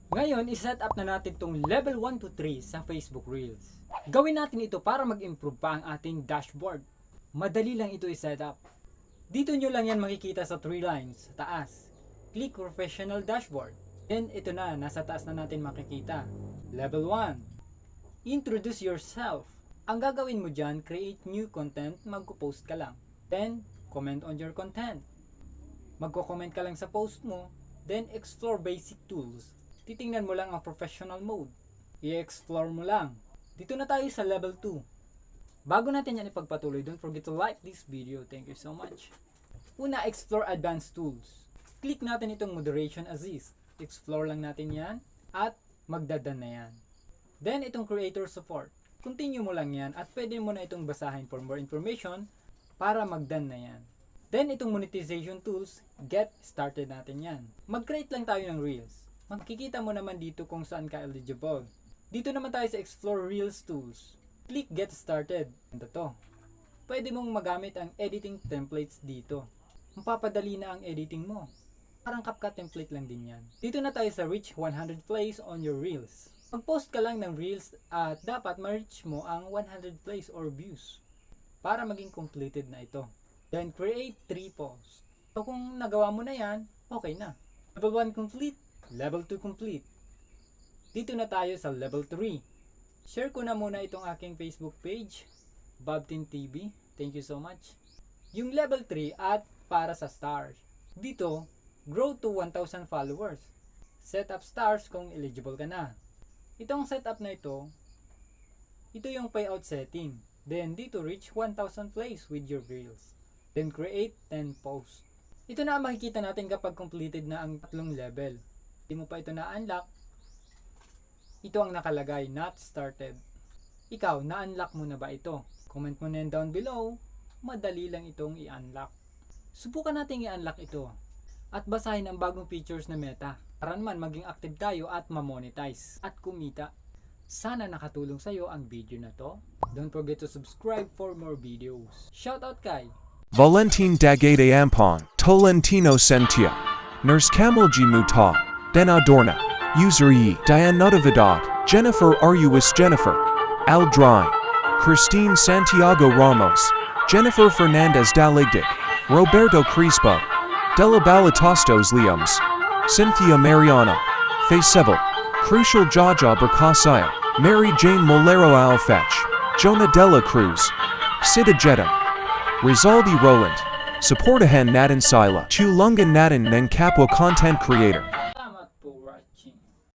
Ngayon, iset up na natin itong level 1 to 3 sa Facebook Reels. Gawin natin ito para mag-improve pa ang ating dashboard. Madali lang ito i-set up. Dito nyo lang yan makikita sa 3 lines sa taas. Click Professional Dashboard. Then, ito na, nasa taas na natin makikita. Level 1. Introduce yourself. Ang gagawin mo dyan, create new content, magpo-post ka lang. Then, comment on your content. Magko-comment ka lang sa post mo. Then, explore basic tools. Titingnan mo lang ang professional mode. I-explore mo lang. Dito na tayo sa level 2. Bago natin yan ipagpatuloy, don't forget to like this video. Thank you so much. Una, explore advanced tools. Click natin itong moderation assist. Explore lang natin yan at magdadan na yan. Then, itong creator support. Continue mo lang yan at pwede mo na itong basahin for more information para magdan na yan. Then, itong monetization tools, get started natin yan. Mag-create lang tayo ng reels. Makikita mo naman dito kung saan ka eligible. Dito naman tayo sa Explore Reels Tools. Click Get Started. Ito to. Pwede mong magamit ang editing templates dito. Mapapadali na ang editing mo. Parang CapCut template lang din yan. Dito na tayo sa Reach 100 Plays on your Reels. Mag-post ka lang ng Reels at dapat ma-reach mo ang 100 plays or views para maging completed na ito. Then create 3 posts. So kung nagawa mo na yan, okay na. Level 1 complete. Level 2 complete. Dito na tayo sa level 3. Share ko na muna itong aking Facebook page, bb_TV. Thank you so much. Yung level 3 at para sa stars. Dito, grow to 1,000 followers. Set up stars kung eligible ka na. Itong setup na ito yung payout setting. Then dito, reach 1,000 plays with your reels. Then create 10 posts. Ito na ang makikita natin kapag completed na ang 3 level. Hindi mo pa ito na-unlock, ito ang nakalagay, not started. Ikaw, na-unlock mo na ba ito? Comment mo na yan down below, madali lang itong i-unlock. Subukan natin i-unlock ito at basahin ang bagong features na Meta para naman maging active tayo at ma-monetize at kumita. Sana nakatulong sa iyo ang video na to. Don't forget to subscribe for more videos. Shoutout kay Valentin Dagate Ampon, Tolentino Sentia, Nurse Camel G Muta, Denadorna, User 괰ᴜᴜᴜᴜ, Jennifer Arius Jennifer, Aldrine, Christine Santiago Ramos, Jennifer Fernandez Daligdic, Roberto Crispo, Della Balatastos Liams, Cynthia Mariana, Facevel, Crucial Jaja Berkasaya, Mary Jane Molero Alfetch, Jonah Della Cruz, Sida Rizaldi Roland, 괶ɪᴜᴜᴜ natin Sila, 괶ᴜᴜᴜ natin ng Kapwa Content Creator.